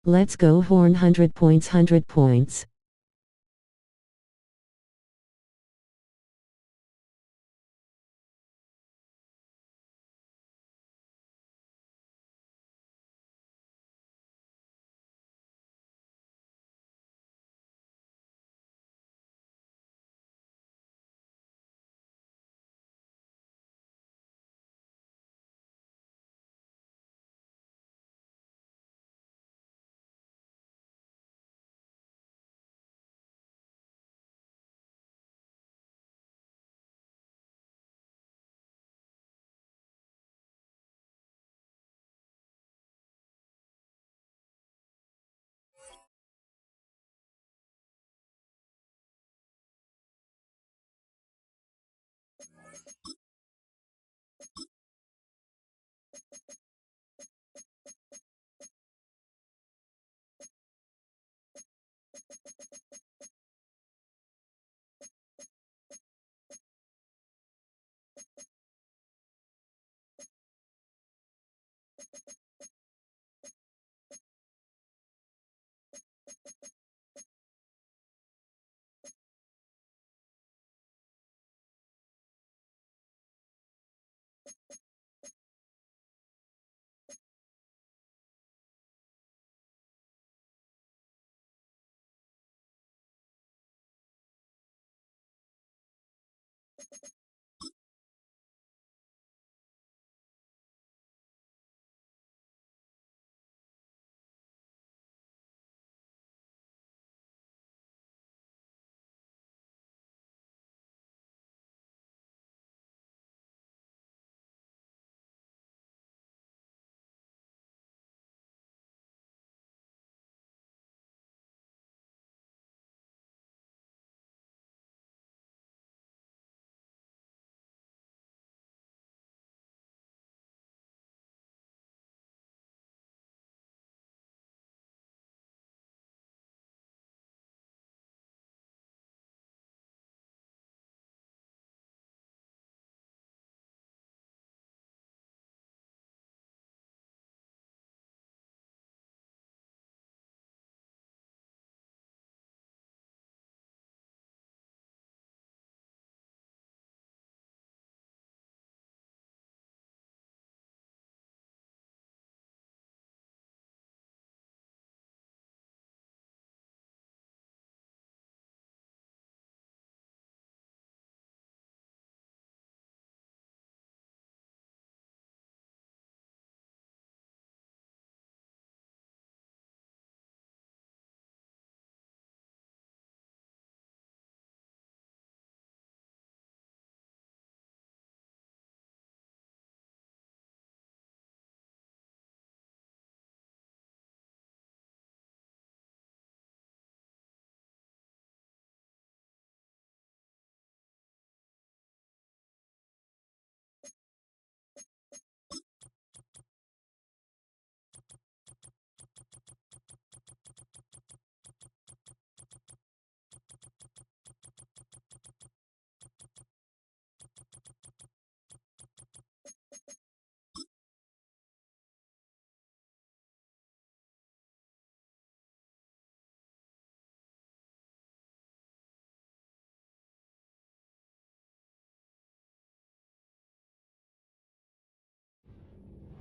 Let's go Horn. 100 points, 100 points.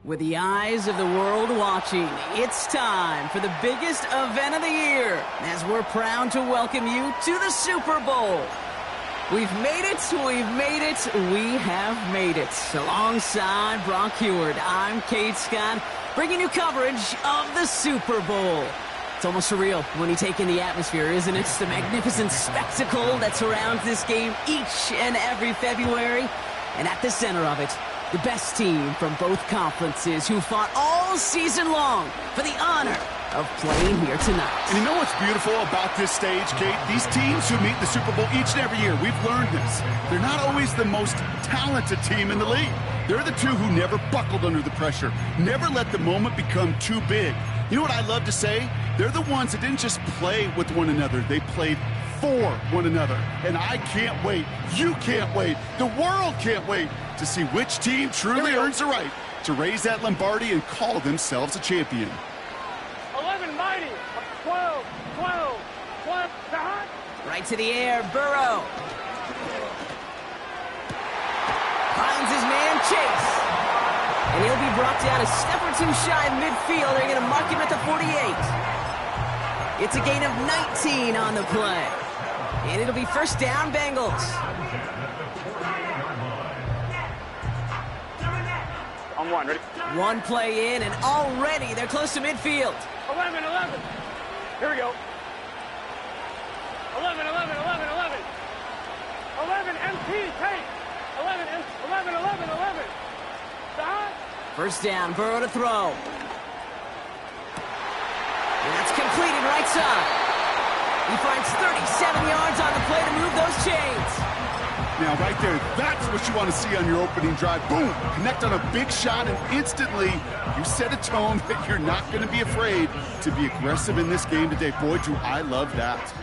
With the eyes of the world watching, it's time for the biggest event of the year, as we're proud to welcome you to the Super Bowl. We've made it, we have made it. Alongside Brock Heward, I'm Kate Scott, bringing you coverage of the Super Bowl. It's almost surreal when you take in the atmosphere, isn't it? The magnificent spectacle that surrounds this game each and every February. And at the center of it, the best team from both conferences who fought all season long for the honor of playing here tonight. And you know what's beautiful about this stage, Kate? These teams who meet the Super Bowl each and every year, we've learned this. They're not always the most talented team in the league. They're the two who never buckled under the pressure, never let the moment become too big. You know what I love to say? They're the ones that didn't just play with one another, they played for one another. And I can't wait, you can't wait, the world can't wait to see which team truly earns the right to raise that Lombardi and call themselves a champion. 11 mighty. Right to the air, Burrow. Finds his man, Chase. And he'll be brought down a step or two shy of midfield. They're going to mark him at the 48. It's a gain of 19 on the play. And it'll be first down, Bengals. On one, ready? One play in, and already they're close to midfield. 11. Here we go. 11. 11, MT, take. 11. Stop. First down, Burrow to throw. And that's completed right side. He finds 37 yards on the play to move those chains. Now, right there, that's what you want to see on your opening drive. Boom! Connect on a big shot, and instantly you set a tone that you're not going to be afraid to be aggressive in this game today. Boy, do I love that.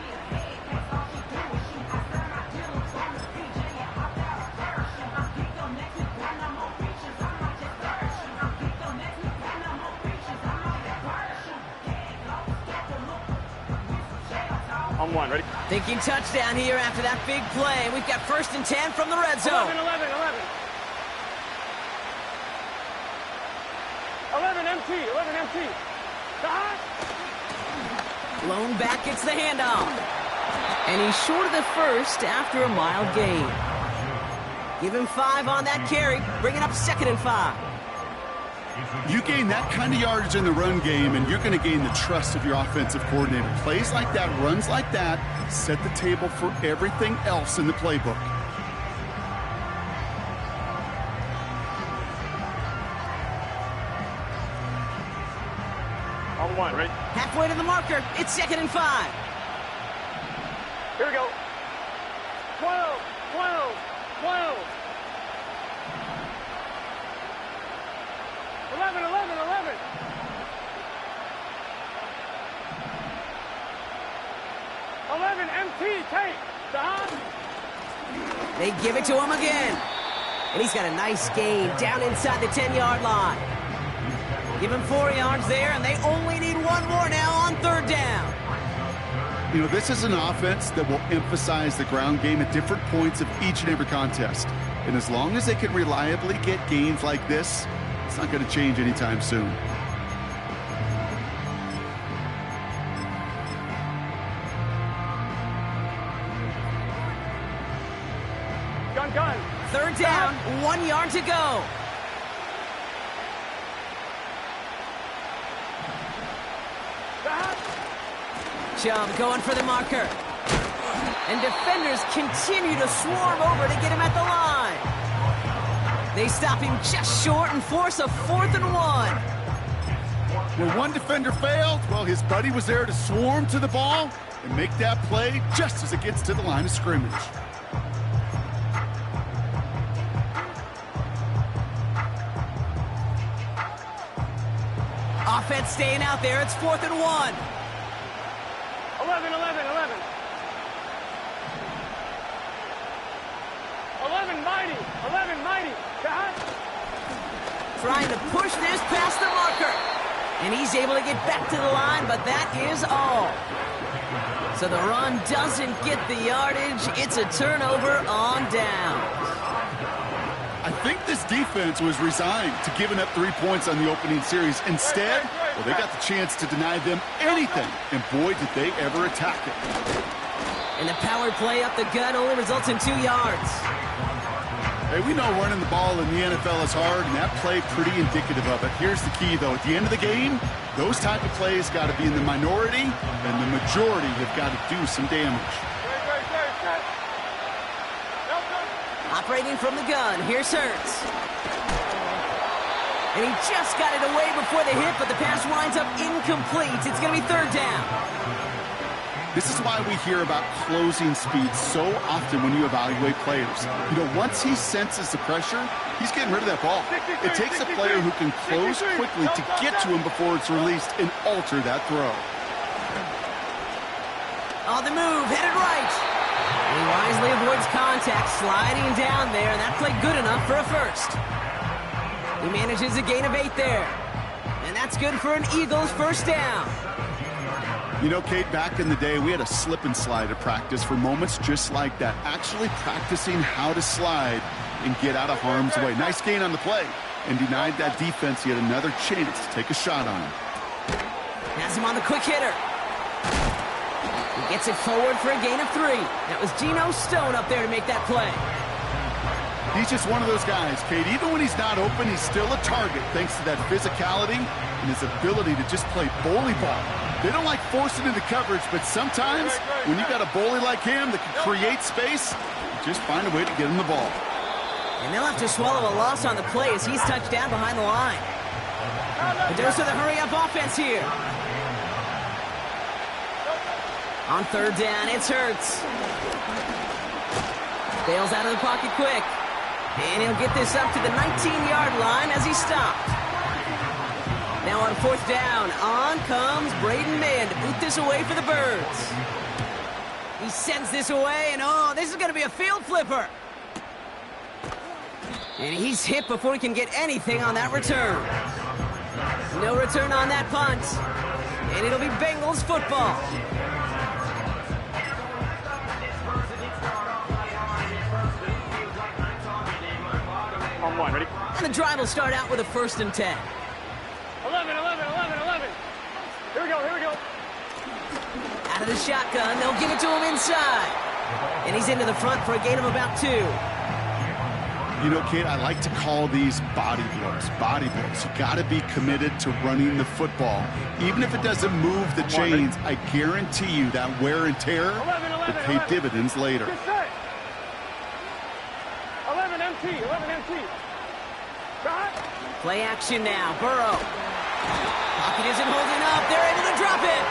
On one, ready? Thinking touchdown here after that big play. We've got 1st and 10 from the red zone. 11. 11 MT. Stop. Blown back gets the handoff. And he's short of the first after a mild gain. Give him 5 on that carry. Bring it up 2nd and 5. You gain that kind of yardage in the run game, and you're going to gain the trust of your offensive coordinator. Plays like that, runs like that, set the table for everything else in the playbook. On one, ready? Halfway to the marker. It's 2nd and 5. Here we go. 12. 11. 11 MT, take. Stop. They give it to him again. And he's got a nice gain down inside the 10-yard line. Give him 4 yards there, and they only need 1 more now on 3rd down. You know, this is an offense that will emphasize the ground game at different points of each and every contest. And as long as they can reliably get gains like this, it's not going to change anytime soon. Gun. 3rd down, 1 yard to go. Stop. Chubb going for the marker. And defenders continue to swarm over to get him at the line. They stop him just short and force a 4th and 1. When one defender failed, well, his buddy was there to swarm to the ball and make that play just as it gets to the line of scrimmage. Offense staying out there. It's 4th and 1. 11. 11 mighty. God. Trying to push this past the marker. And he's able to get back to the line, but that is all. So the run doesn't get the yardage. It's a turnover on downs. I think this defense was resigned to giving up 3 points on the opening series. Instead, well, they got the chance to deny them anything. And boy, did they ever attack it. And the power play up the gut only results in 2 yards. Hey, we know running the ball in the NFL is hard, and that play pretty indicative of it. Here's the key, though. At the end of the game, those type of plays got to be in the minority, and the majority have got to do some damage. Operating from the gun, here's Hurts. And he just got it away before the hit, but the pass winds up incomplete. It's going to be 3rd down. This is why we hear about closing speed so often when you evaluate players. You know, once he senses the pressure, he's getting rid of that ball. It takes a player who can close quickly to get to him before it's released and alter that throw. On the move, headed right. He wisely avoids contact, sliding down there, and that played good enough for a first. He manages a gain of 8 there. And that's good for an Eagles first down. You know, Kate, back in the day, we had a slip and slide at practice for moments just like that. Actually practicing how to slide and get out of harm's way. Nice gain on the play. And denied that defense yet another chance to take a shot on him. Has him on the quick hitter. He gets it forward for a gain of 3. That was Geno Stone up there to make that play. He's just one of those guys, Kate. Even when he's not open, he's still a target thanks to that physicality and his ability to just play bully ball. They don't like forcing into coverage, but sometimes when you got a bully like him that can create space, you just find a way to get him the ball. And they'll have to swallow a loss on the play as he's touched down behind the line. A dose of the hurry-up offense here. On 3rd down, it's Hurts. Bails out of the pocket quick. And he'll get this up to the 19-yard line as he stopped. Now on 4th down, on comes Braden Mann to boot this away for the Birds. He sends this away, and oh, this is going to be a field flipper. And he's hit before he can get anything on that return. No return on that punt. And it'll be Bengals football. On 1, ready? And the drive will start out with a 1st and 10. 11. Here we go. Out of the shotgun, they'll give it to him inside. And he's into the front for a gain of about 2. You know, Kate, I like to call these body blows. Body blows. You got to be committed to running the football. Even if it doesn't move the chains, I guarantee you that wear and tear will pay dividends later. 11 MT. Got it. Play action now. Burrow. Pocket isn't holding up. They're able to drop it.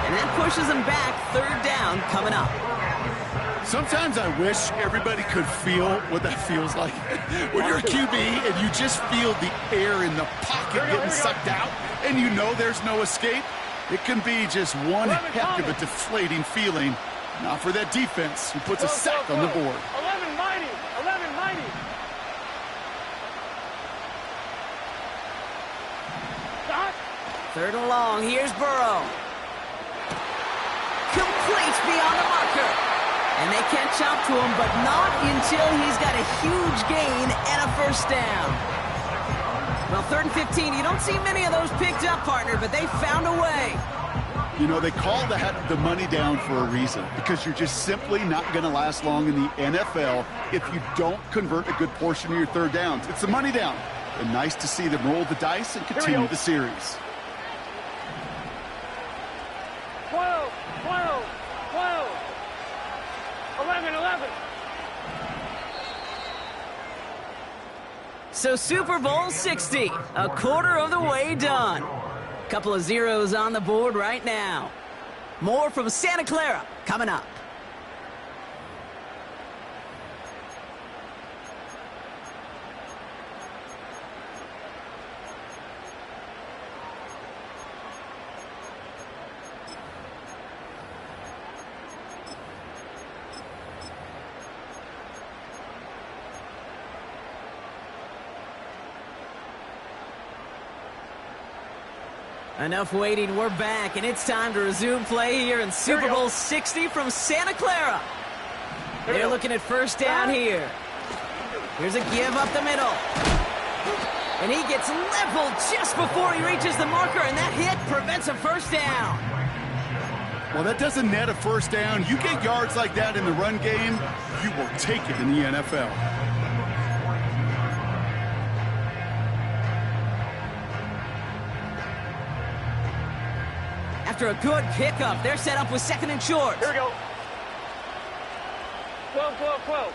And that pushes them back. 3rd down coming up. Sometimes I wish everybody could feel what that feels like. When you're a QB and you just feel the air in the pocket getting sucked out and you know there's no escape, it can be just one heck of a deflating feeling. Not for that defense who puts a sack on the board. 11 mighty. 3rd and long. Here's Burrow. Complete beyond the marker. And they catch up to him, but not until he's got a huge gain and a 1st down. Well, 3rd and 15, you don't see many of those picked up, partner, but they found a way. You know, they call that the money down for a reason, because you're just simply not going to last long in the NFL if you don't convert a good portion of your 3rd downs. It's the money down. And nice to see them roll the dice and continue the series. 12. 11. So Super Bowl 60, a quarter of the way done. Couple of zeros on the board right now. More from Santa Clara coming up. Enough waiting, we're back, and it's time to resume play here in Super Bowl 60 from Santa Clara. They're looking at 1st down here. Here's a give up the middle. And he gets leveled just before he reaches the marker, and that hit prevents a 1st down. Well, that doesn't net a 1st down. You get yards like that in the run game, you will take it in the NFL. After a good pickup, they're set up with 2nd and short. Here we go. 12.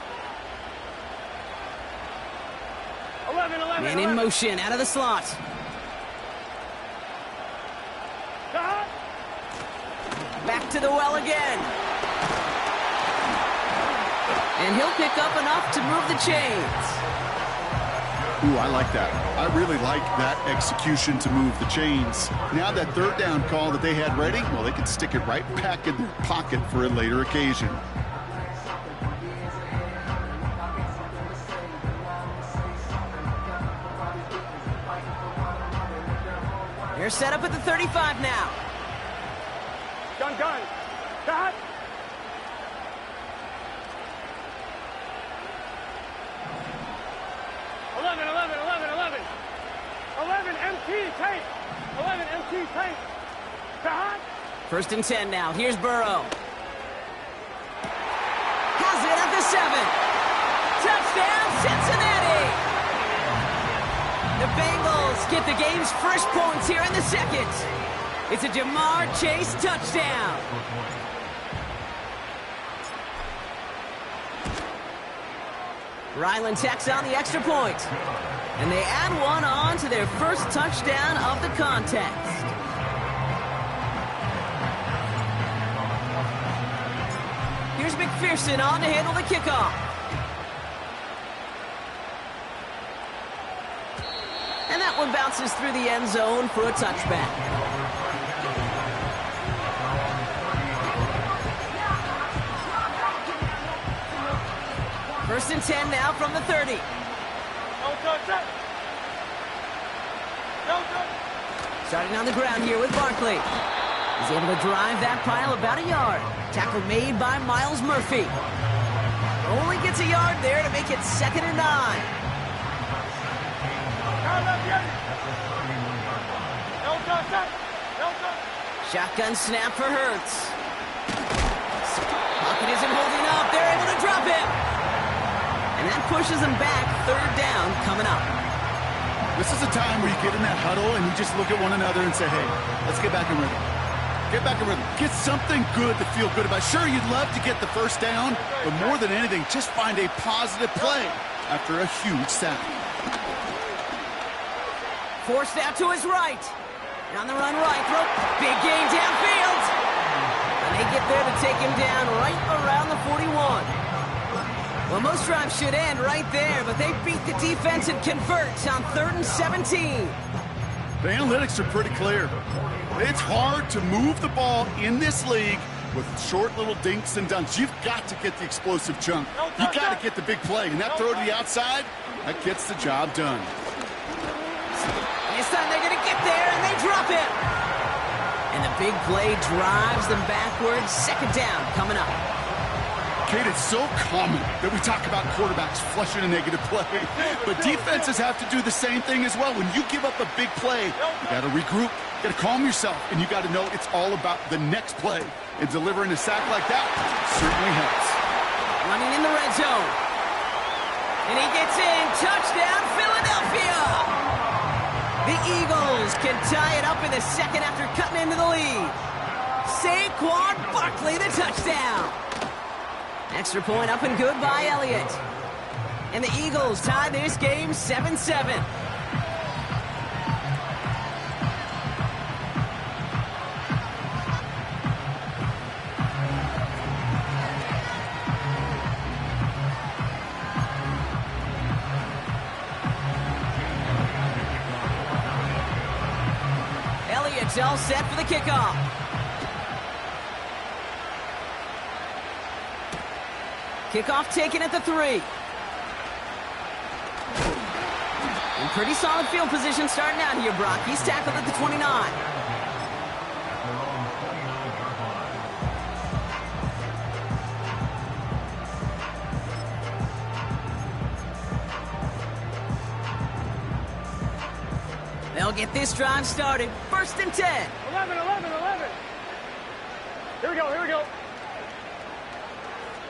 11. Man in motion, out of the slot. Got it. Back to the well again. And he'll pick up enough to move the chains. Ooh, I like that. I really like that execution to move the chains. Now that 3rd down call that they had ready, well, they can stick it right back in their pocket for a later occasion. They're set up at the 35 now. gun. Got. 11, 11, 11, 11. 11 MT tape. 11 MT tape. Got. 1st and 10 now. Here's Burrow. Has it at the 7. Touchdown, Cincinnati! The Bengals get the game's first points here in the 2nd. It's a Jamar Chase touchdown. Ryland tacks on the extra point. And they add one on to their first touchdown of the contest. Here's McPherson on to handle the kickoff. And that one bounces through the end zone for a touchback. First and 10 now from the 30. Don't touch it. Don't touch it. Starting on the ground here with Barkley. He's able to drive that pile about a yard. Tackle made by Miles Murphy. Only gets a yard there to make it 2nd and 9. Don't touch it. Don't touch it. Shotgun snap for Hurts. Pocket isn't holding up. They're able to drop him. And that pushes them back. 3rd down coming up. This is a time where you get in that huddle and you just look at one another and say, hey, let's get back in rhythm. Get back in rhythm. Get something good to feel good about. Sure, you'd love to get the 1st down, but more than anything, just find a positive play after a huge sack. Forced out to his right. And on the run right, throw. Big gain downfield. And they get there to take him down right around the 41. Well, most drives should end right there, but they beat the defense and convert on 3rd and 17. The analytics are pretty clear. It's hard to move the ball in this league with short little dinks and dunks. You've got to get the explosive chunk. You got to get the big play, and that throw to the outside, that gets the job done. This time they're going to get there, and they drop it. And the big play drives them backwards. 2nd down coming up. Kate, it's so common that we talk about quarterbacks flushing a negative play, but defenses have to do the same thing as well. When you give up a big play, you got to regroup, you got to calm yourself, and you got to know it's all about the next play. And delivering a sack like that certainly helps. Running in the red zone. And he gets in. Touchdown, Philadelphia! The Eagles can tie it up in the 2nd after cutting into the lead. Saquon Barkley, the touchdown. Extra point up and good by Elliott. And the Eagles tie this game 7-7. Elliott's all set for the kickoff. Kickoff taken at the 3. And pretty solid field position starting out here, Brock. He's tackled at the 29. They'll get this drive started. 1st and 10. 11, 11, 11. Here we go, here we go.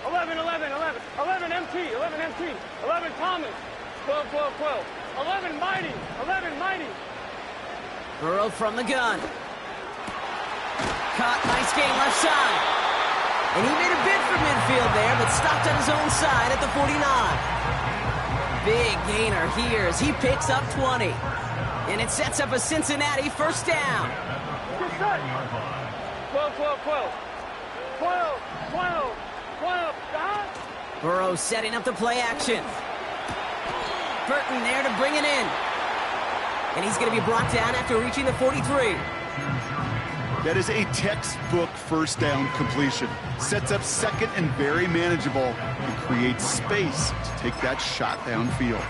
11, 11, 11. 11 MT, 11 MT. 11 Thomas. 12, 12, 12. 11 Mighty, 11 Mighty. Burrow from the gun. Caught, nice game left side. And he made a bid for midfield there, but stopped on his own side at the 49. Big gainer here as he picks up 20. And it sets up a Cincinnati 1st down. Get set. 12, 12, 12. 12, 12, 12. Got. Burrow setting up the play action. Burton there to bring it in. And he's going to be brought down after reaching the 43. That is a textbook 1st down completion. Sets up 2nd and very manageable and creates space to take that shot downfield.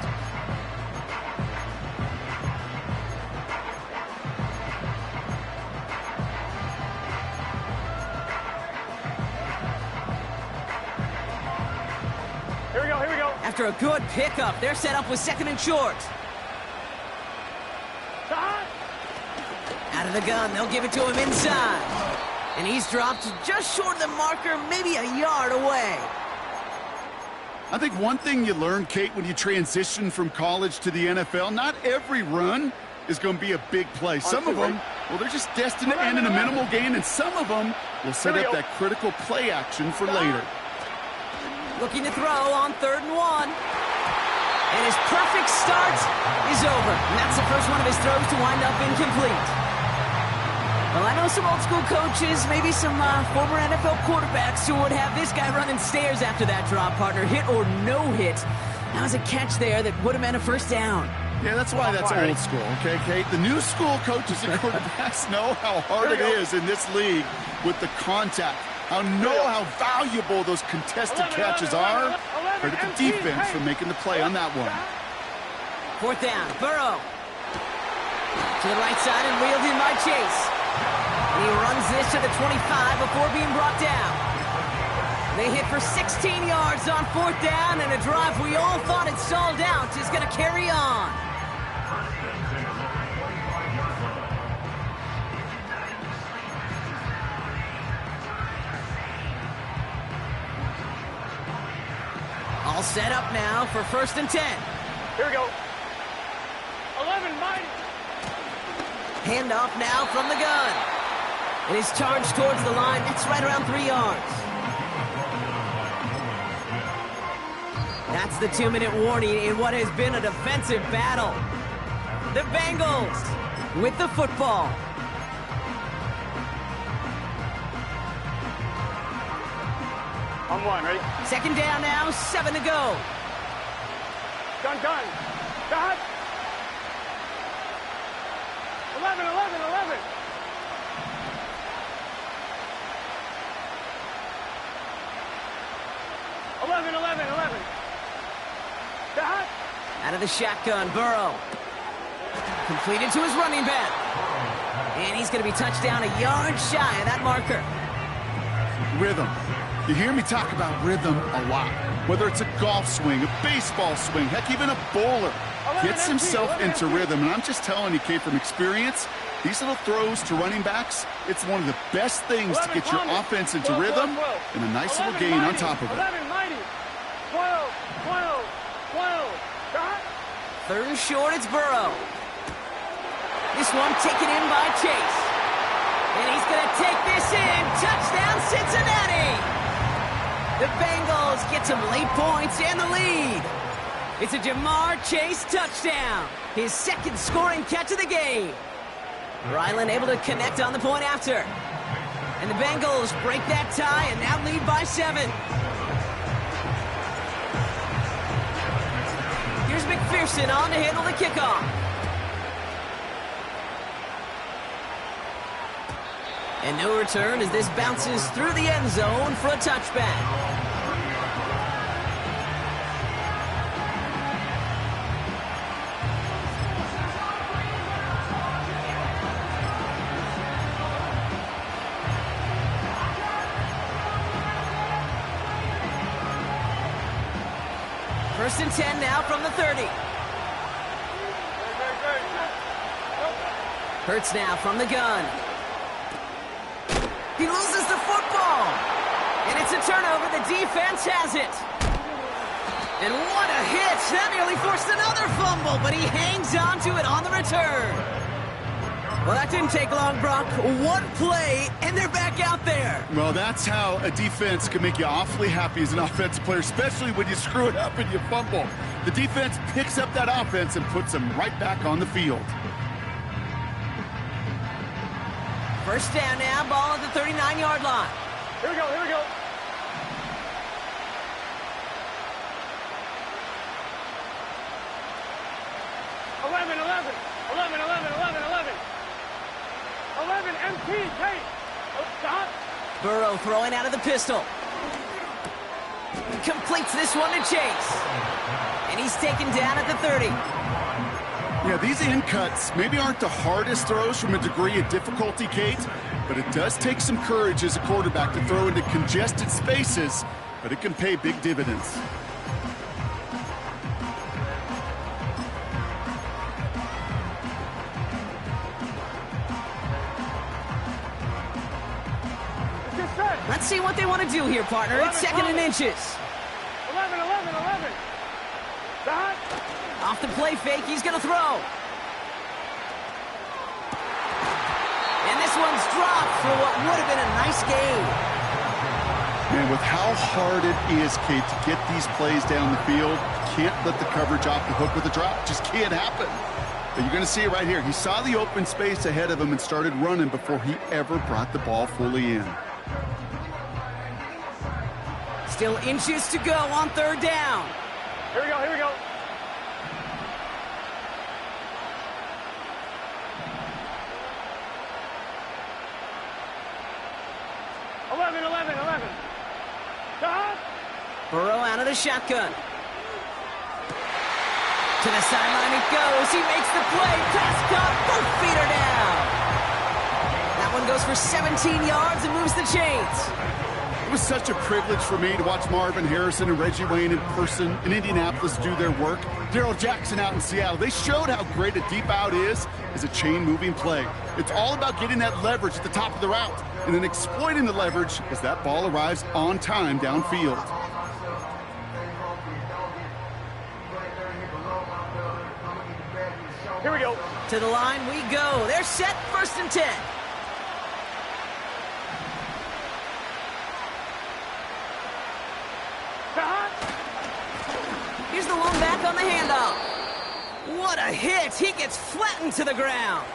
After a good pickup, they're set up with 2nd and short. Out of the gun, they'll give it to him inside. And he's dropped just short of the marker, maybe a yard away. I think one thing you learn, Kate, when you transition from college to the NFL, not every run is going to be a big play. Some of them, well, they're just destined to end in a minimal gain, and some of them will set up that critical play action for later. Looking to throw on 3rd and 1. And his perfect start is over. And that's the first one of his throws to wind up incomplete. Well, I know some old-school coaches, maybe some former NFL quarterbacks who would have this guy running stairs after that drop, partner. Hit or no hit. That was a catch there that would have meant a first down. Yeah, that's why that's old school, okay, Kate? The new school coaches and quarterbacks know how hard it is in this league with the contact. How valuable those contested catches are. Credit the defense for making the play on that one. 4th down, Burrow. To the right side and wheeled in by Chase. And he runs this to the 25 before being brought down. They hit for 16 yards on 4th down, and a drive we all thought had stalled out is going to carry on. All set up now for 1st and 10. Here we go. 11, mighty. Handoff now from the gun. And his charge towards the line, that's right around 3 yards. That's the 2-minute warning in what has been a defensive battle. The Bengals with the football. On 1, ready? 2nd down now, 7 to go. Gun. Got. 11. 11. Got. Out of the shotgun, Burrow. Completed to his running back. And he's going to be touched down a yard shy of that marker. Rhythm. You hear me talk about rhythm a lot. Whether it's a golf swing, a baseball swing, heck, even a bowler gets himself into rhythm. And I'm just telling you, Kate, from experience, these little throws to running backs, it's one of the best things to get your offense into rhythm and a nice little gain on top of it. 11, mighty. 12. Got. 3rd and short, it's Burrow. This one taken in by Chase. And he's going to take this in. Touchdown, Cincinnati! The Bengals get some late points and the lead. It's a Jamar Chase touchdown. His 2nd scoring catch of the game. Ryland able to connect on the point after. And the Bengals break that tie and now lead by 7. Here's McPherson on to handle the kickoff. And no return as this bounces through the end zone for a touchback. First and 10 now from the 30. Hurts now from the gun. He loses the football. And it's a turnover. The defense has it. And what a hit. That nearly forced another fumble, but he hangs on to it on the return. Well, that didn't take long, Brock. One play, and they're back out there. Well, that's how a defense can make you awfully happy as an offensive player, especially when you screw it up and you fumble. The defense picks up that offense and puts them right back on the field. First down now, ball at the 39-yard line. Here we go. 11 MT, Kate. Stop. Burrow throwing out of the pistol. Completes this one to Chase. And he's taken down at the 30. Yeah, these in cuts maybe aren't the hardest throws from a degree of difficulty, Kate, but it does take some courage as a quarterback to throw into congested spaces, but it can pay big dividends. see what they want to do here, partner. It's 2nd and inches. 11. Dot. Off the play fake, he's going to throw. And this one's dropped for what would have been a nice gain. Man, with how hard it is, Kate, to get these plays down the field, can't let the coverage off the hook with a drop. Just can't happen. But you're going to see it right here. He saw the open space ahead of him and started running before he ever brought the ball fully in. Still inches to go on 3rd down. Here we go. 11. Dot. Burrow out of the shotgun. To the sideline it goes. He makes the play. Pass caught. Both feet are down. That one goes for 17 yards and moves the chains. It was such a privilege for me to watch Marvin Harrison and Reggie Wayne in person in Indianapolis do their work. Darrell Jackson out in Seattle. They showed how great a deep out is as a chain-moving play. It's all about getting that leverage at the top of the route and then exploiting the leverage as that ball arrives on time downfield. Here we go. To the line we go. They're set. 1st and 10. Dot. Here's the lone back on the handoff. What a hit. He gets flattened to the ground.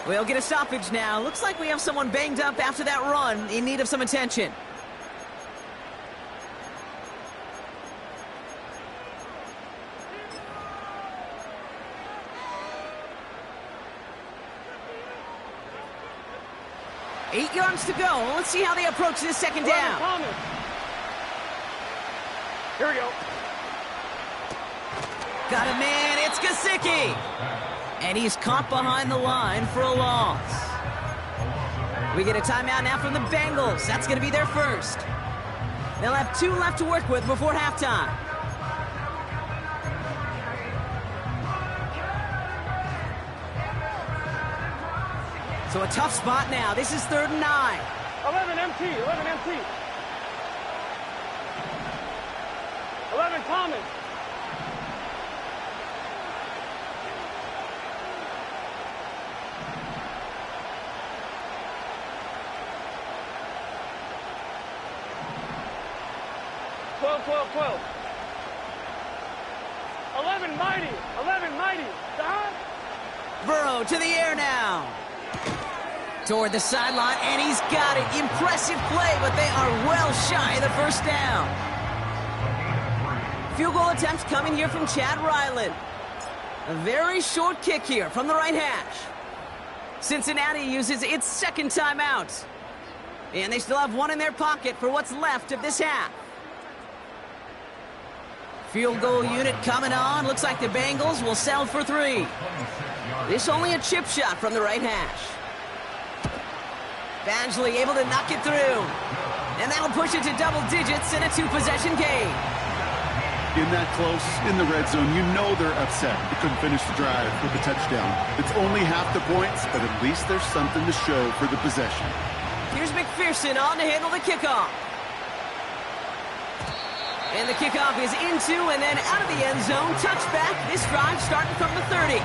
We'll get a stoppage now. Looks like we have someone banged up after that run, in need of some attention. Eight yards to go. Let's see how they approach this 2nd down. Thomas. Here we go. Got a man. It's Gesicki. And he's caught behind the line for a loss. We get a timeout now from the Bengals. That's going to be their first. They'll have 2 left to work with before halftime. So a tough spot now. This is 3rd and 9. 11 MT. 11 Thomas. Twelve. 11 mighty. Dot. Burrow to the air now. Toward the sideline, and he's got it. Impressive play, but they are well shy of the 1st down. Field goal attempts coming here from Chad Ryland. A very short kick here from the right hash. Cincinnati uses its 2nd timeout. And they still have 1 in their pocket for what's left of this half. Field goal unit coming on. Looks like the Bengals will settle for 3. This only a chip shot from the right hash. Badgley able to knock it through. And that'll push it to double digits in a 2-possession game. In that close, in the red zone, you know they're upset. They couldn't finish the drive with a touchdown. It's only half the points, but at least there's something to show for the possession. Here's McPherson on to handle the kickoff. And the kickoff is into and then out of the end zone. Touchback. This drive starting from the 30.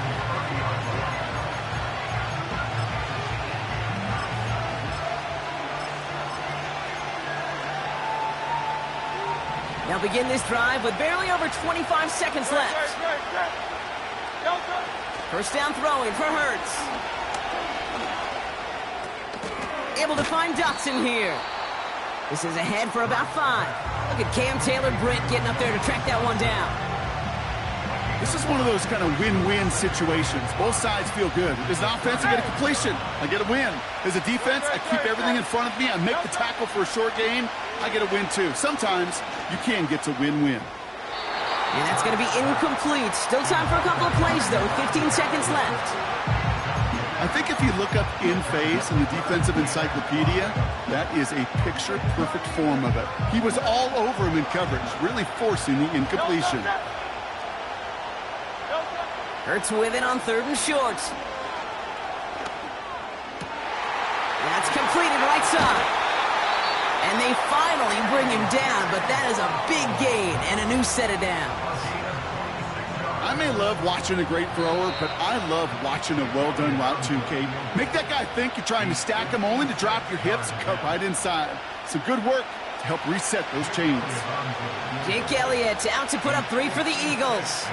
They'll begin this drive with barely over 25 seconds left. First down throwing for Hurts. Able to find Dotson here. This is ahead for about 5. Look at Cam Taylor-Britt getting up there to track that one down. This is one of those kind of win-win situations. Both sides feel good. As an offense, I get a completion. I get a win. As a defense, I keep everything in front of me. I make the tackle for a short gain. I get a win, too. Sometimes you can get to win-win. And that's going to be incomplete. Still time for a couple of plays, though. 15 seconds left. I think if you look up in phase in the defensive encyclopedia, that is a picture-perfect form of it. He was all over him in coverage, really forcing the incompletion. Hurts with it on 3rd and short. That's completed right side. And they finally bring him down, but that is a big gain and a new set of downs. I may love watching a great thrower, but I love watching a well-done route too, Kate. Make that guy think you're trying to stack him only to drop your hips and cut right inside. So good work to help reset those chains. Jake Elliott out to put up 3 for the Eagles.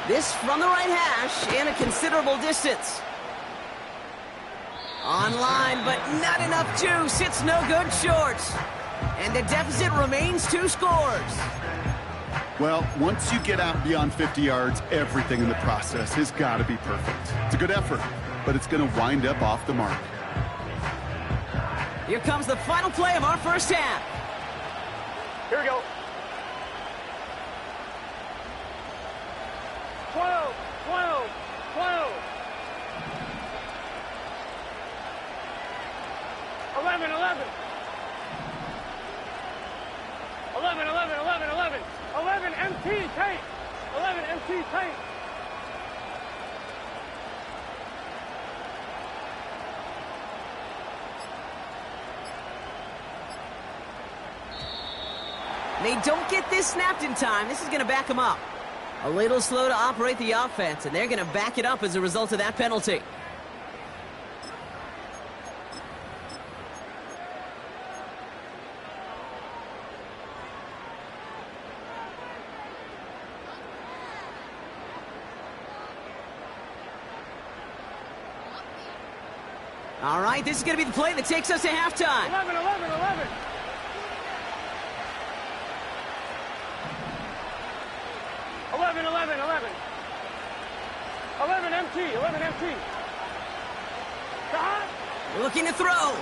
This from the right hash and a considerable distance. Online, but not enough juice. It's no good short. And the deficit remains 2 scores. Well, once you get out beyond 50 yards, everything in the process has got to be perfect. It's a good effort, but it's going to wind up off the mark. Here comes the final play of our first half. Here we go. 12, 12, 12. 11, 11. 11, 11, 11, 11. 11 MT Kate. 11 MT Kate. They don't get this snapped in time. This is going to back them up. A little slow to operate the offense, and they're going to back it up as a result of that penalty. All right, this is going to be the play that takes us to halftime. 11, 11, 11. 11, 11, 11. 11 MT, 11 MT. Stop. Looking to throw.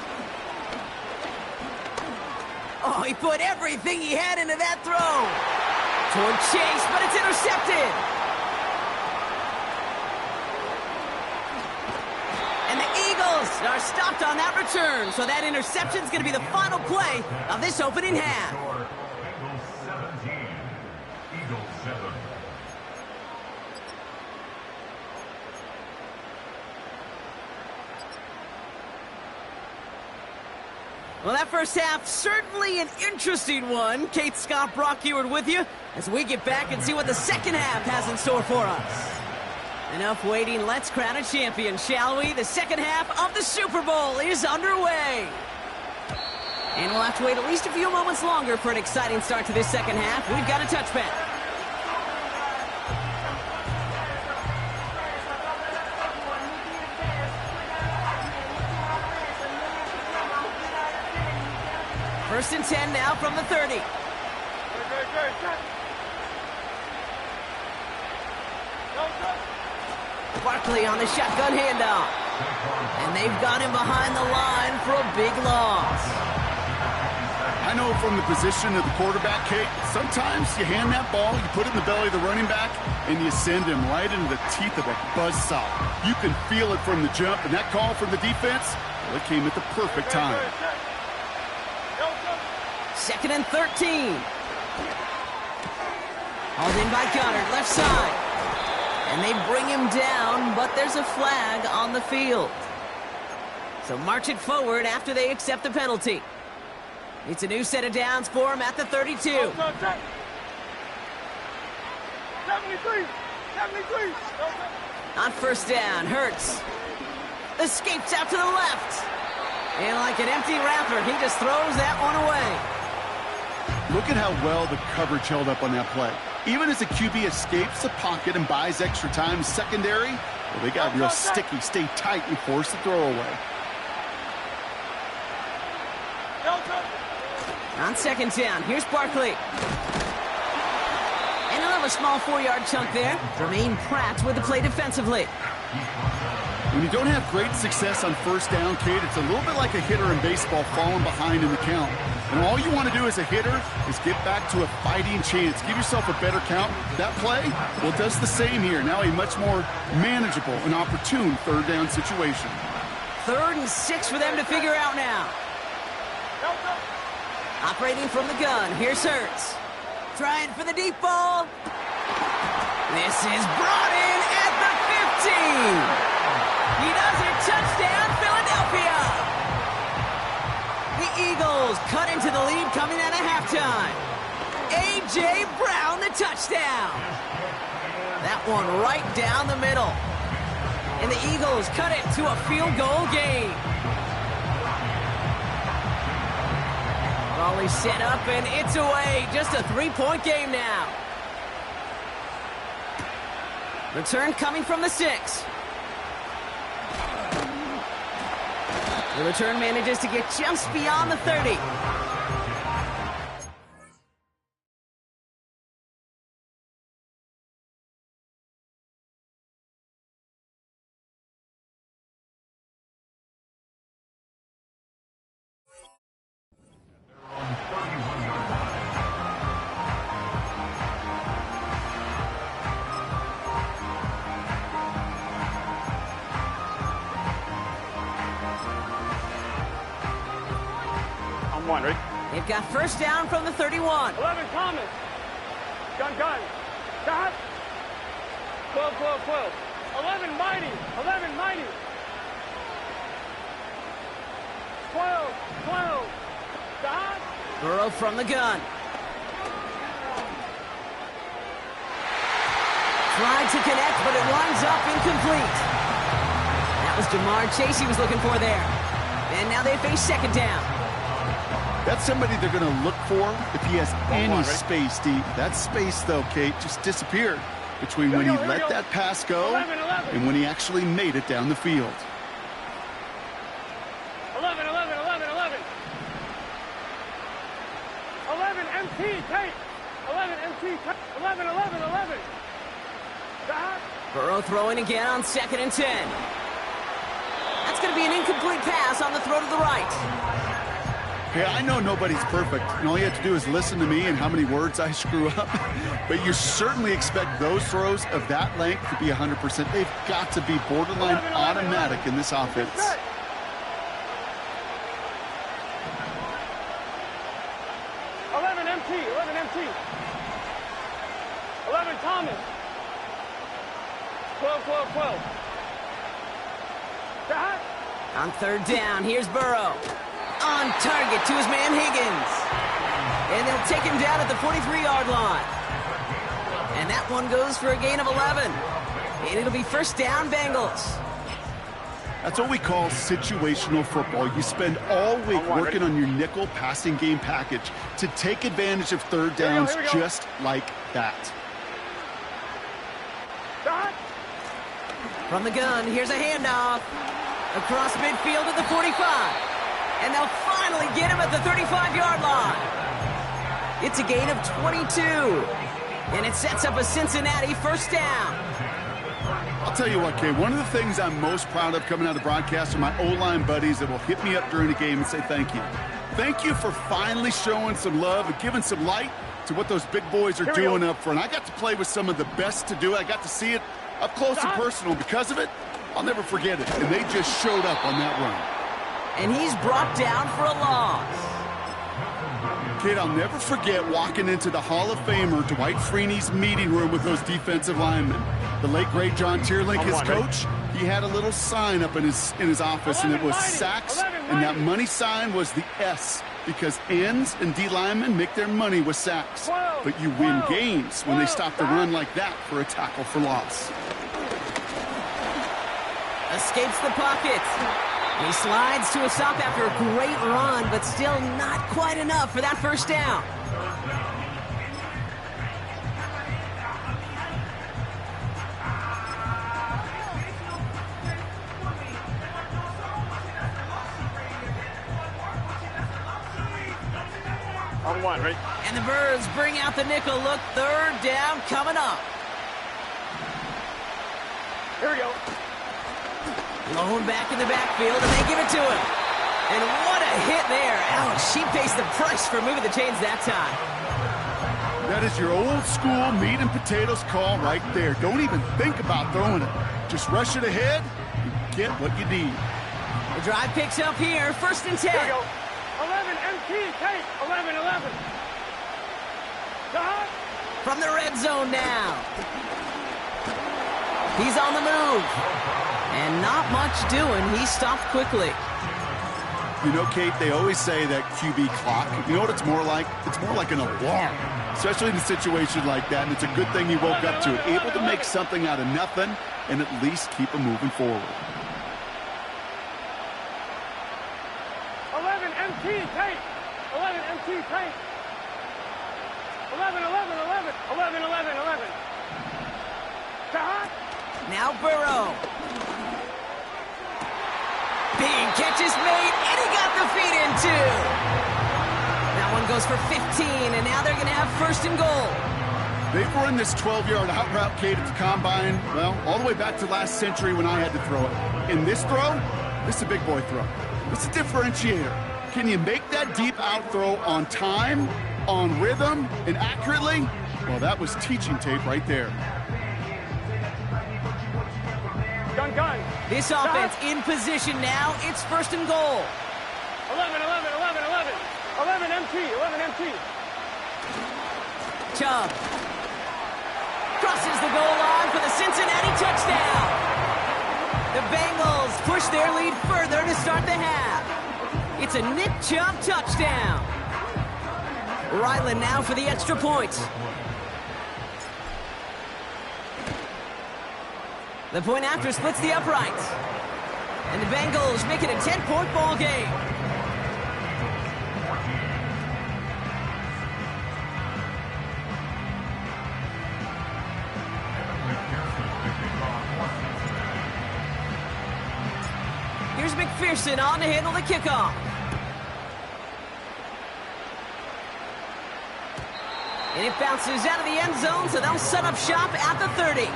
Oh, he put everything he had into that throw. Toward Chase, but it's intercepted. And the Eagles are stopped on that return, so that interception is going to be the final play of this opening half. Bengals 17, Eagles 7. Well, that first half, certainly an interesting one. Kate, Scott, Brock Ewart with you as we get back and see what the second half has in store for us. Enough waiting. Let's crown a champion, shall we? The second half of the Super Bowl is underway. And we'll have to wait at least a few moments longer for an exciting start to this second half. We've got a touchback. First and 10 now from the 30. Barkley on the shotgun handoff. And they've got him behind the line for a big loss. I know from the position of the quarterback, Kate, sometimes you hand that ball, you put it in the belly of the running back, and you send him right into the teeth of a buzzsaw. You can feel it from the jump, and that call from the defense, well, it came at the perfect time. Second and 13. Hauled in by Goddard, left side. And they bring him down, but there's a flag on the field. So march it forward after they accept the penalty. It's a new set of downs for him at the 32. 73. 73. On first down, Hurts escapes out to the left. And like an empty wrapper, he just throws that one away. Look at how well the coverage held up on that play. Even as the QB escapes the pocket and buys extra time secondary, well, they got real sticky, stay tight, and force the throw away. On second down, here's Barkley. And another small 4-yard chunk there. Jermaine Pratt with the play defensively. When you don't have great success on first down, Kate, it's a little bit like a hitter in baseball falling behind in the count. And all you want to do as a hitter is get back to a fighting chance. Give yourself a better count. That play, well, does the same here. Now a much more manageable and opportune third down situation. 3rd and 6 for them to figure out now. Operating from the gun, here's Hurts. Trying for the deep ball. This is brought in at the 15. He does it, touchdown, Philadelphia. The Eagles cut into the lead coming out of halftime. A.J. Brown, the touchdown. That one right down the middle. And the Eagles cut it to a field goal game. Volley set up, and it's away. Just a 3-point game now. Return coming from the 6. The return manages to get just beyond the 30. One, right? They've got first down from the 31. 11, Thomas. Gun. Dot. 12. 11, Mighty. 11, Mighty. 12. Dot. Burrow from the gun. Tried to connect, but it winds up incomplete. That was Jamar Chase he was looking for there. And now they face second down. That's somebody they're going to look for if he has any space deep. That space, though, Kate, just disappeared between when he let that pass go 11. and when he actually made it down the field. 11. 11, MT, Tate. 11, MT, 11. Dot. Burrow throwing again on 2nd and 10. That's going to be an incomplete pass on the throw to the right. Hey, I know nobody's perfect, and all you have to do is listen to me and how many words I screw up. But you certainly expect those throws of that length to be 100%. They've got to be borderline automatic in this offense. 11 MT. 11 Thomas. 12. Dot. On 3rd down, here's Burrow. On target to his man Higgins. And they'll take him down at the 43-yard line. And that one goes for a gain of 11. And it'll be first down, Bengals. That's what we call situational football. You spend all week working on your nickel passing game package to take advantage of 3rd downs just like that. Dot. From the gun, here's a handoff. Across midfield at the 45. And they'll finally get him at the 35-yard line. It's a gain of 22. And it sets up a Cincinnati first down. I'll tell you what, Kay, one of the things I'm most proud of coming out of the broadcast are my O-line buddies that will hit me up during the game and say thank you. Thank you for finally showing some love and giving some light to what those big boys are doing up front. I got to play with some of the best to do it. I got to see it up close and personal. Because of it, I'll never forget it. And they just showed up on that run. And he's brought down for a loss. Kid, I'll never forget walking into the Hall of Famer Dwight Freeney's meeting room with those defensive linemen. The late, great John Tierlink, his coach, he had a little sign up in his office, and it was sacks, and that money sign was the S, because ends and D linemen make their money with sacks. But you win games when they stop the run like that for a tackle for loss. Escapes the pocket. He slides to a stop after a great run, but still not quite enough for that first down. On 1, right? And the Birds bring out the nickel look. 3rd down coming up. Here we go. Lone back in the backfield, and they give it to him. And what a hit there. Ouch, she pays the price for moving the chains that time. That is your old school meat and potatoes call right there. Don't even think about throwing it. Just rush it ahead and get what you need. The drive picks up here, 1st and 10. Here we go. 11 MT, Tate. 11. Dot. From the red zone now. He's on the move. And not much doing. He stopped quickly. You know, Kate, they always say that QB clock. You know what it's more like? It's more like an alarm, especially in a situation like that, and it's a good thing he woke up to it. Able to make something out of nothing and at least keep him moving forward. 11 MT, Kate. 11 MT, Kate. 11, 11, 11. 11, 11, 11. Now Burrow. Big catch is made, and he got the feet in too. That one goes for 15, and now they're going to have first and goal. They've run this 12-yard out route, Kate, at the combine, well, all the way back to last century when I had to throw it. In this throw, this is a big boy throw. It's a differentiator. Can you make that deep out throw on time, on rhythm, and accurately? Well, that was teaching tape right there. Gun, gun. This offense in position now. It's first and goal. 11, 11, 11, 11. 11 MT, 11 MT. Chubb crosses the goal line for the Cincinnati touchdown. The Bengals push their lead further to start the half. It's a Nick Chubb touchdown. Ryland now for the extra point. The point after splits the uprights. And the Bengals make it a 10-point ball game. Here's McPherson on to handle the kickoff. And it bounces out of the end zone, so they'll set up shop at the 30.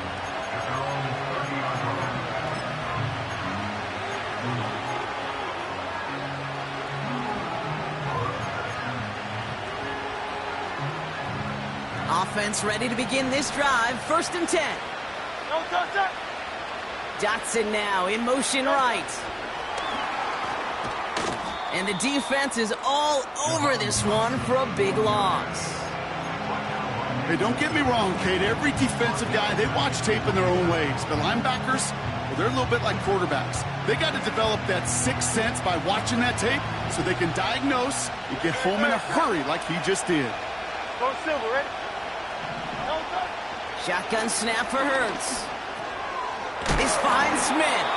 Offense ready to begin this drive. First and 10. No touch that. Dotson now in motion right. And the defense is all over this one for a big loss. Hey, don't get me wrong, Kate. Every defensive guy, they watch tape in their own ways. The linebackers, well, they're a little bit like quarterbacks. They got to develop that sixth sense by watching that tape so they can diagnose and get home in a hurry like he just did. Go Silver, ready? No touch. Shotgun snap for Hurts. This finds Smith.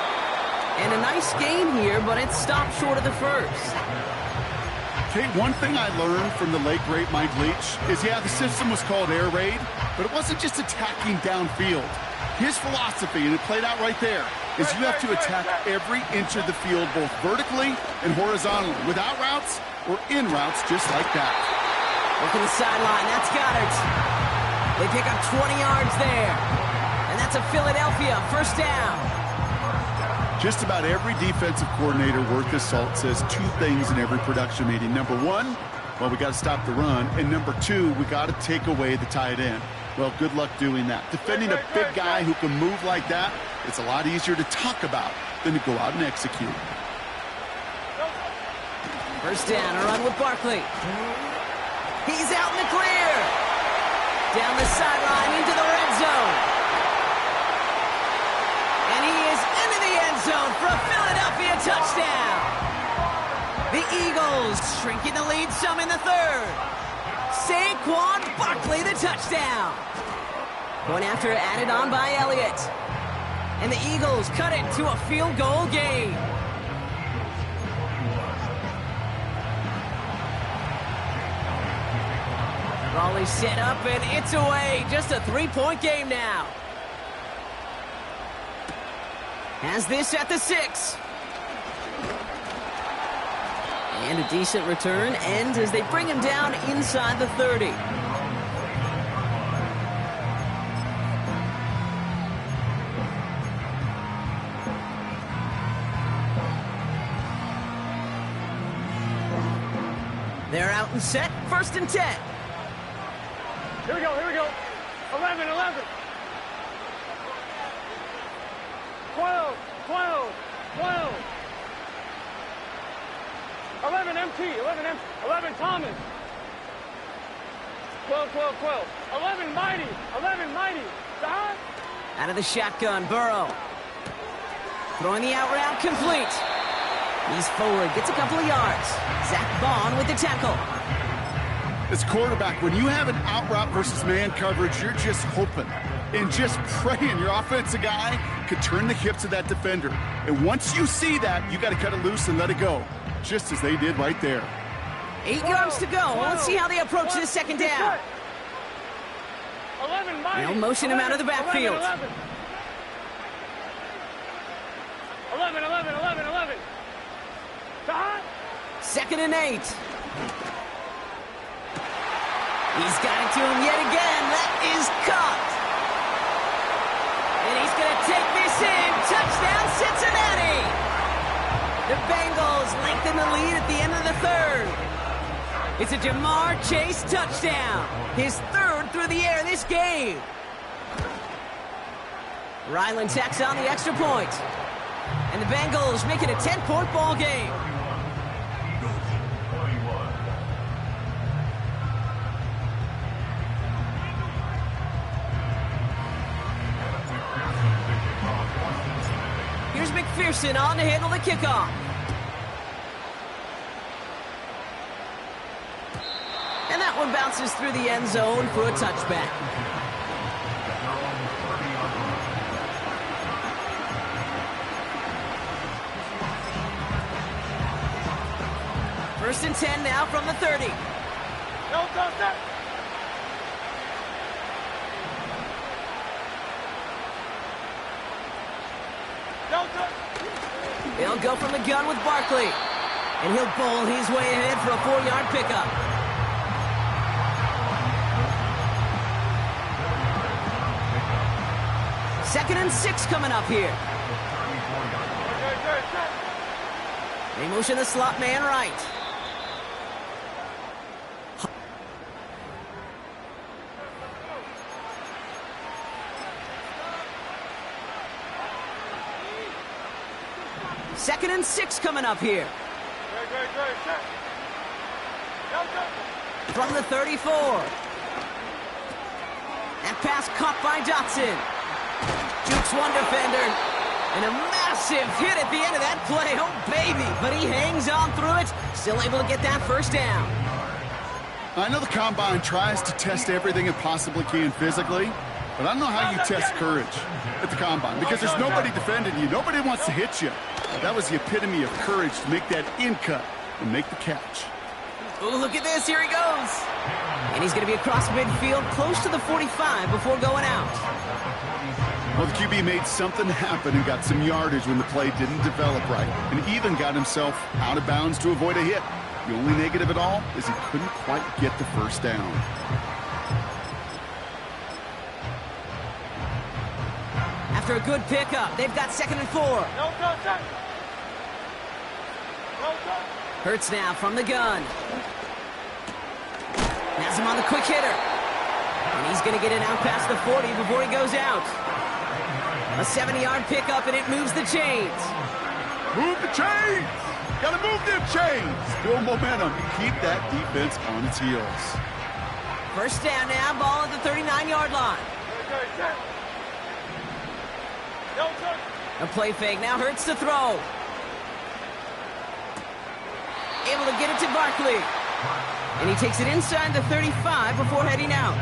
And a nice game here, but it stopped short of the first. Kate, one thing I learned from the late, great Mike Leach is, yeah, the system was called air raid, but it wasn't just attacking downfield. His philosophy, and it played out right there, is you have to attack every inch of the field, both vertically and horizontally, without routes or in routes just like that. Working the sideline, that's Goddard. They pick up 20 yards there. And that's a Philadelphia first down. Just about every defensive coordinator worth his salt says two things in every production meeting. Number one, well, we got to stop the run. And number two, we got to take away the tight end. Well, good luck doing that. Defending a big guy who can move like that, it's a lot easier to talk about than to go out and execute. First down, a run with Barkley. He's out in the clear. Down the sideline into the red zone. And he is into the end zone for a Philadelphia touchdown. The Eagles shrinking the lead some in the third. Saquon Barkley the touchdown. Going after it, added on by Elliott. And the Eagles cut it to a field goal game. Raleigh set up and it's away. Just a 3-point game now. Has this at the 6. And a decent return ends as they bring him down inside the 30. They're out and set. First and 10. Here we go, here we go. 11, 11. 12, 12, 12. 11 MT, 11 MT, 11 Thomas. 12, 12, 12. 11 Mighty, 11 Mighty. Stop. Out of the shotgun, Burrow. Throwing the out route complete. He's forward, gets a couple of yards. Zach Bond with the tackle. As quarterback, when you have an out route versus man coverage, you're just hoping and just praying your offensive guy could turn the hips of that defender. And once you see that, you got to cut it loose and let it go, just as they did right there. 8 yards to go. Let's see how they approach this second down. 11, They'll motion him out of the backfield. 11. Time. 2nd and 8. He's got it to him yet again. That is caught. And he's going to take this in. Touchdown, Cincinnati. The Bengals lengthen the lead at the end of the 3rd. It's a Jamar Chase touchdown. His 3rd through the air this game. Ryland tacks on the extra point. And the Bengals make it a 10-point ball game. Here's McPherson on to handle the kickoff. And that one bounces through the end zone for a touchback. First and 10 now from the 30. No touchdown. They'll go from the gun with Barkley. And he'll bowl his way ahead for a 4-yard pickup. Second and 6 coming up here. They motion the slot man right. Second and 6 coming up here. From the 34. That pass caught by Dotson. Jukes one defender. And a massive hit at the end of that play. Oh, baby. But he hangs on through it. Still able to get that first down. I know the Combine tries to test everything it possibly can physically, but I don't know how you test courage at the Combine because there's nobody defending you. Nobody wants to hit you. That was the epitome of courage to make that in cut and make the catch. Oh, look at this. Here he goes. And he's going to be across midfield close to the 45 before going out. Well, the QB made something happen and got some yardage when the play didn't develop right, and even got himself out of bounds to avoid a hit. The only negative at all is he couldn't quite get the first down. After a good pickup, they've got 2nd and 4. No touchdown. Hurts now from the gun. Has him on the quick hitter. And he's going to get it out past the 40 before he goes out. A 70-yard pickup, and it moves the chains. Move the chains! Gotta move them chains! Build momentum. Keep that defense on its heels. First down now, ball at the 39-yard line. A play fake now hurts to throw. Able to get it to Barkley. And he takes it inside the 35 before heading out.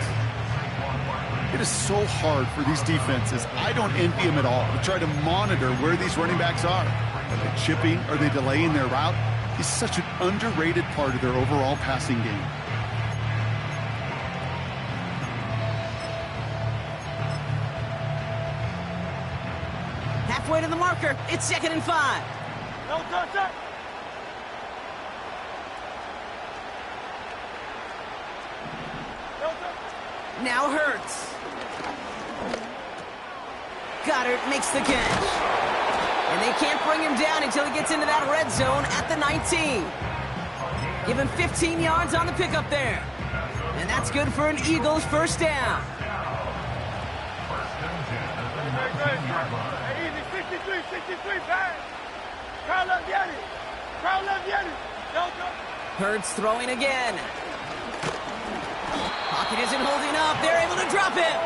It is so hard for these defenses. I don't envy them at all to try to monitor where these running backs are. Are they chipping? Are they delaying their route? He's such an underrated part of their overall passing game. Halfway to the marker. It's 2nd and 5. No touchdown. Now Hurts. Goddard makes the catch. And they can't bring him down until he gets into that red zone at the 19. Give him 15 yards on the pickup there. And that's good for an Eagles first down. Easy, 63, pass. Carl up, get it. Hurts throwing again. Pocket isn't holding up. They're able to drop it.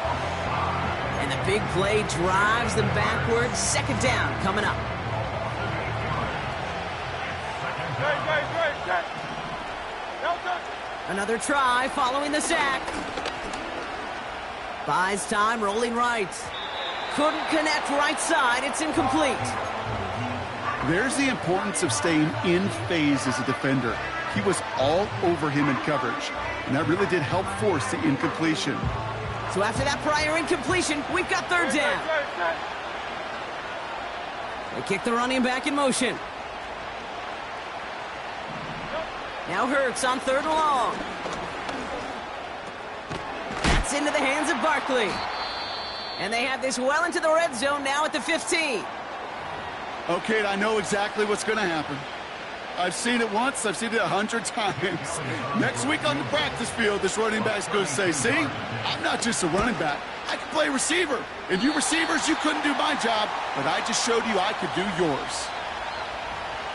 And the big play drives them backwards. 2nd down coming up. Great. Well done. Another try following the sack. Buys time, rolling right. Couldn't connect right side. It's incomplete. There's the importance of staying in phase as a defender. He was all over him in coverage, and that really did help force the incompletion. So after that prior incompletion, we've got third down. They kick the running back in motion. Now Hurts on third and long. That's into the hands of Barkley. And they have this well into the red zone now at the 15. Okay, I know exactly what's going to happen. I've seen it once, I've seen it 100 times. Next week on the practice field, this running back's going to say, see, I'm not just a running back. I can play receiver. And you receivers, you couldn't do my job, but I just showed you I could do yours.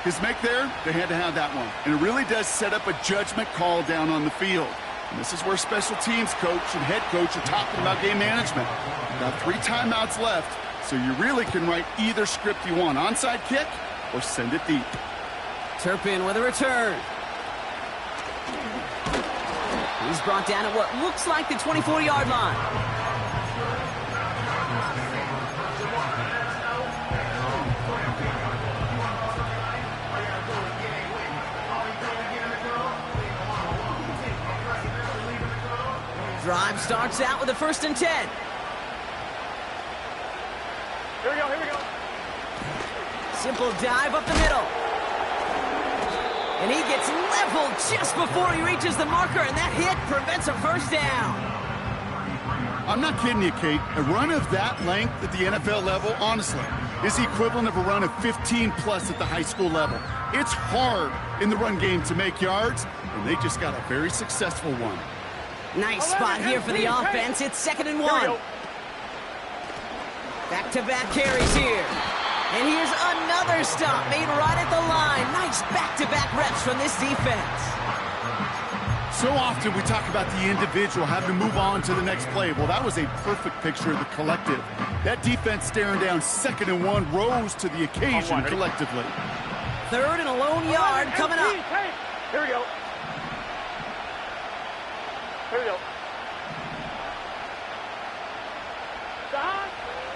His make there, they had to have that one. And it really does set up a judgment call down on the field. And this is where special teams coach and head coach are talking about game management. Got 3 timeouts left, so you really can write either script you want. Onside kick or send it deep. Turpin with a return. He's brought down at what looks like the 24-yard line. Drive starts out with a 1st and 10. Here we go. Simple dive up the middle. And he gets leveled just before he reaches the marker, and that hit prevents a first down. I'm not kidding you, Kate. A run of that length at the NFL level, honestly, is the equivalent of a run of 15-plus at the high school level. It's hard in the run game to make yards, and they just got a very successful one. Nice spot here for the offense. It's 2nd and 1. Back-to-back carries here. And here's another stop made right at the line. Nice back-to-back reps from this defense. So often we talk about the individual having to move on to the next play. Well, that was a perfect picture of the collective. That defense staring down 2nd and 1 rose to the occasion collectively. 3rd and a lone yard coming up. Here we go.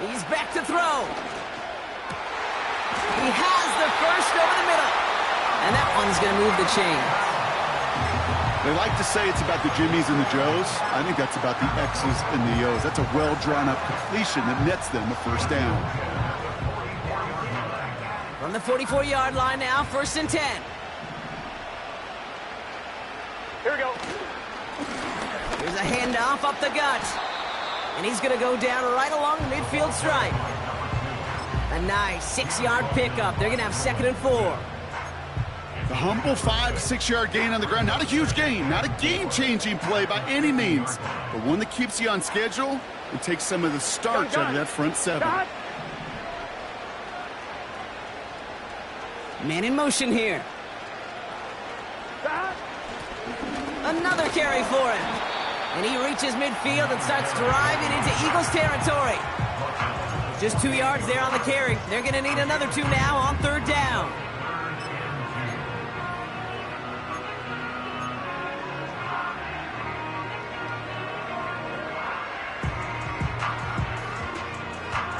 He's back to throw. He has the first over the middle. And that one's going to move the chain. They like to say it's about the Jimmies and the Joes. I think that's about the X's and the O's. That's a well-drawn-up completion that nets them a first down. From the 44-yard line now, 1st and 10. Here we go. Here's a handoff up the gut. And he's going to go down right along the midfield stripe. A nice 6-yard pickup. They're going to have 2nd and 4. The humble 5 to 6-yard gain on the ground. Not a huge gain, not a game-changing play by any means, but one that keeps you on schedule and takes some of the starch out of that front 7. Man in motion here. Another carry for him. And he reaches midfield and starts driving into Eagles territory. Just 2 yards there on the carry. They're going to need another 2 now on 3rd down.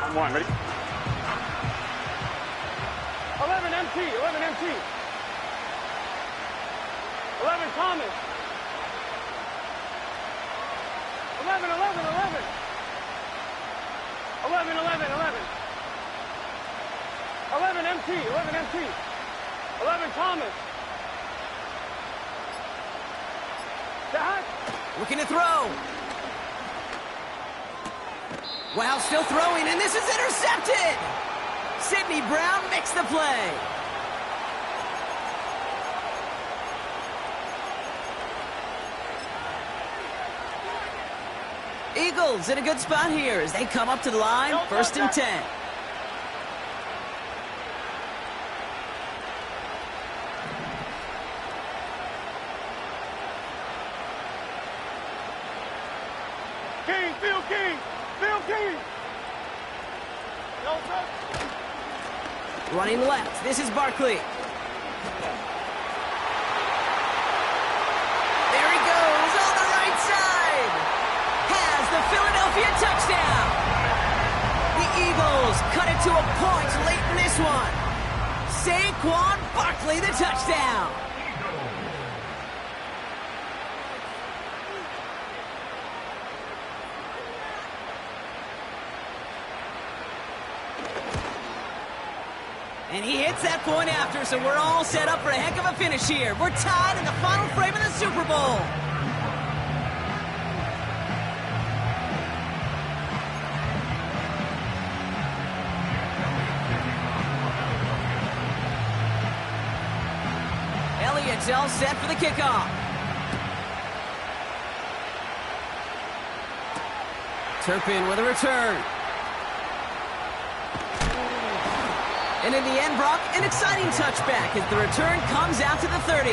On 1, ready? 11 MT. 11 Thomas. 11. 11 MT. 11 Thomas. Dad. Looking to throw. Wow, still throwing, and this is intercepted. Sidney Brown makes the play. Eagles in a good spot here as they come up to the line, 1st and 10. Field King. Running left, this is Barkley. touchdown. The Eagles cut it to a point late in this one. Saquon Barkley, the touchdown. And he hits that point after, so we're all set up for a heck of a finish here. We're tied in the final frame of the Super Bowl. Elliott's all set for the kickoff. Turpin with a return. And in the end, Brock, an exciting touchback as the return comes out to the 30.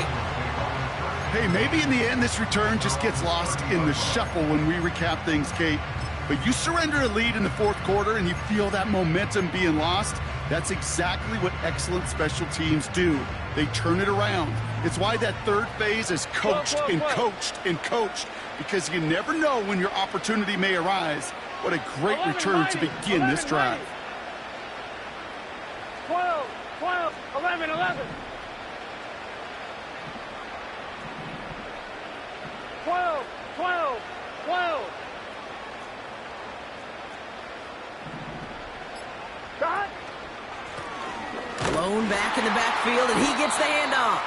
Hey, maybe in the end this return just gets lost in the shuffle when we recap things, Kate. But you surrender a lead in the fourth quarter and you feel that momentum being lost. That's exactly what excellent special teams do. They turn it around. It's why that third phase is coached and coached and coached, because you never know when your opportunity may arise. What a great return to begin this drive. 12, 12, 11, 11. 12, 12, 12. Dot. Blown back in the backfield, and he gets the handoff.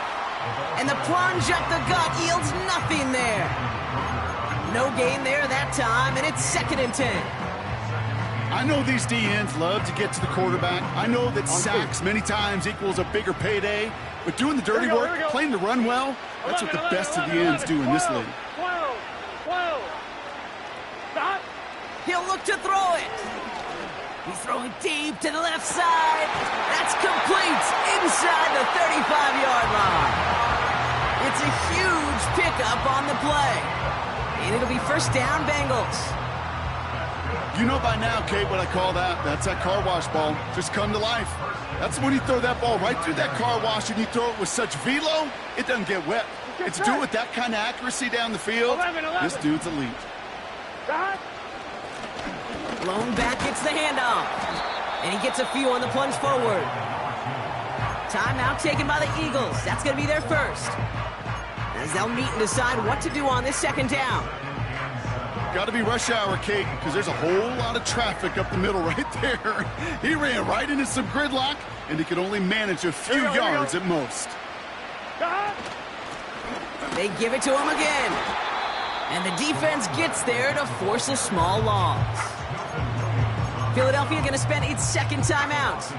And the plunge up the gut yields nothing there. No gain there that time, and it's 2nd and 10. I know these DNs love to get to the quarterback. I know that sacks many times equals a bigger payday, but doing the dirty work, playing the run well, that's what the best of the ends do in this league. 12, 12. Dot. He'll look to throw it. He's throwing deep to the left side. That's complete inside the 35-yard line. It's a huge pickup on the play. And it'll be first down, Bengals. You know by now, Kate, what I call that. That's that car wash ball. Just come to life. That's when you throw that ball right through that car wash and you throw it with such velo, it doesn't get wet. And to do it with that kind of accuracy down the field, 11. This dude's elite. Dot. Blown back gets the handoff. And he gets a few on the plunge forward. Timeout taken by the Eagles. That's going to be their first. As they'll meet and decide what to do on this 2nd down. Got to be rush hour, Kate, because there's a whole lot of traffic up the middle right there. He ran right into some gridlock, and he could only manage a few yards at most. Dot. They give it to him again. And the defense gets there to force a small loss. Philadelphia going to spend its 2nd timeout.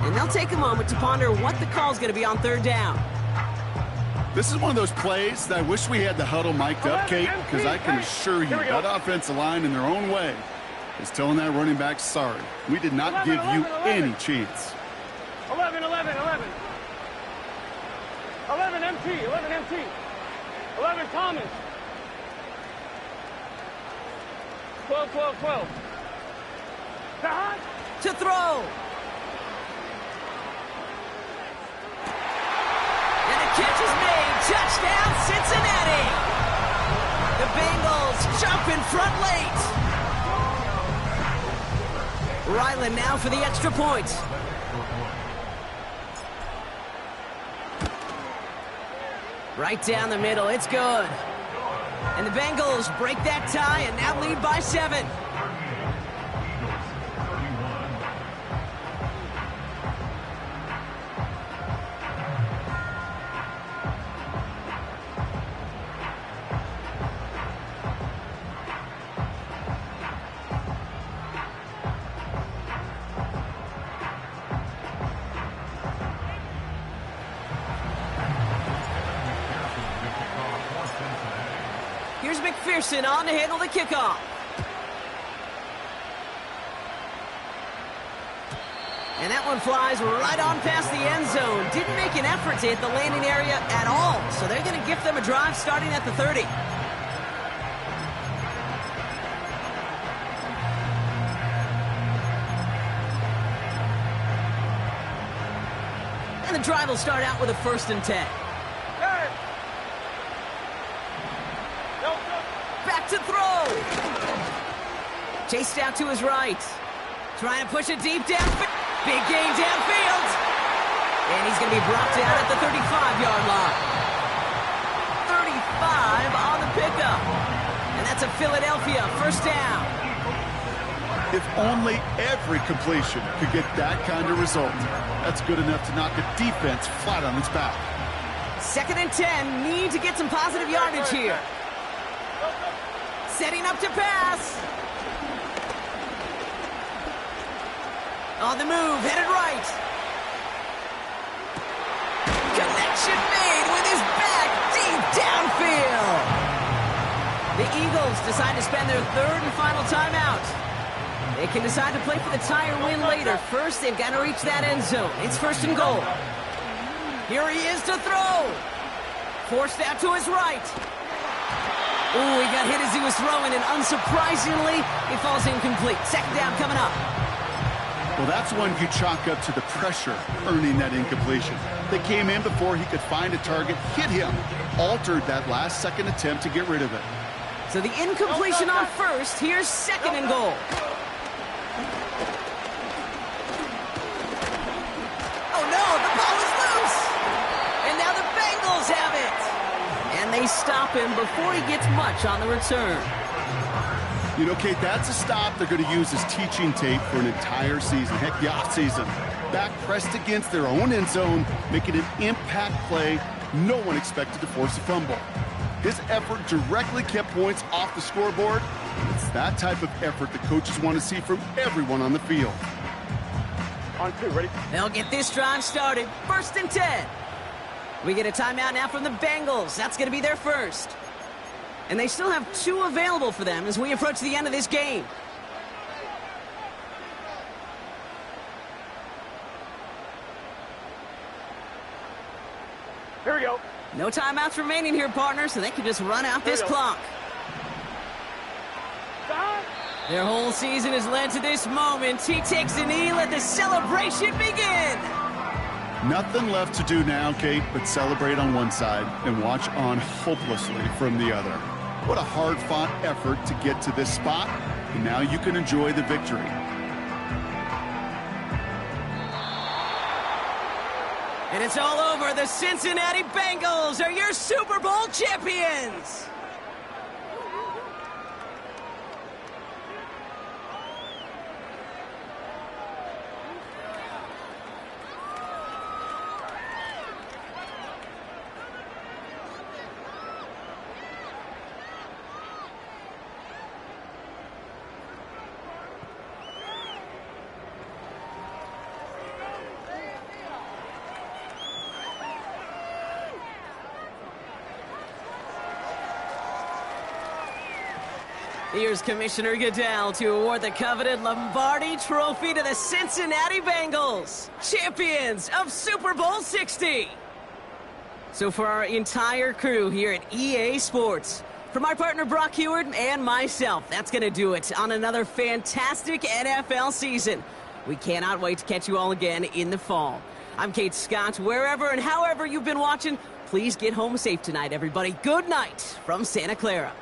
And they'll take a moment to ponder what the call's going to be on 3rd down. This is one of those plays that I wish we had the huddle mic'd up, Kate, because I can assure you that offensive line in their own way is telling that running back, sorry, we did not give you any chance. 11, 11, 11. 11 MT, 11 MT. 11 Thomas. 12, 12, 12. Dot. To throw. And the catch is made. Touchdown, Cincinnati. The Bengals jump in front late. Ryland now for the extra point. Right down the middle, it's good. And the Bengals break that tie and now lead by 7. Here's McPherson on to handle the kickoff. And that one flies right on past the end zone. Didn't make an effort to hit the landing area at all. So they're going to gift them a drive starting at the 30. And the drive will start out with a 1st and 10. Back to throw. Chased out to his right. Trying to push it deep down. Big gain downfield. And he's going to be brought down at the 35-yard line. 35 on the pickup. And that's a Philadelphia first down. If only every completion could get that kind of result. That's good enough to knock a defense flat on its back. 2nd and 10. Need to get some positive yardage here. Setting up to pass. On the move, headed right. Connection made with his back deep downfield. The Eagles decide to spend their 3rd and final timeout. They can decide to play for the tie or win later. First, they've got to reach that end zone. It's 1st and goal. Here he is to throw. Forced out to his right. Ooh, he got hit as he was throwing, and unsurprisingly, he falls incomplete. 2nd down coming up. Well, that's one you chalk up to the pressure earning that incompletion. They came in before he could find a target, hit him, altered that last-second attempt to get rid of it. So the incompletion on first. Here's 2nd and goal. Oh, no, the ball is loose. And now the Bengals have it. And they stop him before he gets much on the return. You know, Kate, that's a stop they're going to use as teaching tape for an entire season. Heck, the offseason. Back pressed against their own end zone, making an impact play no one expected to force a fumble. His effort directly kept points off the scoreboard. It's that type of effort the coaches want to see from everyone on the field. On 2, ready? They'll get this drive started. 1st and 10. We get a timeout now from the Bengals. That's going to be their first. And they still have 2 available for them as we approach the end of this game. Here we go. No timeouts remaining here, partner, so they can just run out this clock. Stop. Their whole season has led to this moment. He takes a knee, let the celebration begin. Nothing left to do now, Kate, but celebrate on one side and watch on hopelessly from the other. What a hard-fought effort to get to this spot, and now you can enjoy the victory. And it's all over. The Cincinnati Bengals are your Super Bowl champions. Here's Commissioner Goodell to award the coveted Lombardi Trophy to the Cincinnati Bengals, champions of Super Bowl 60. So for our entire crew here at EA Sports, for my partner Brock Heward and myself, that's going to do it on another fantastic NFL season. We cannot wait to catch you all again in the fall. I'm Kate Scott. Wherever and however you've been watching, please get home safe tonight, everybody. Good night from Santa Clara.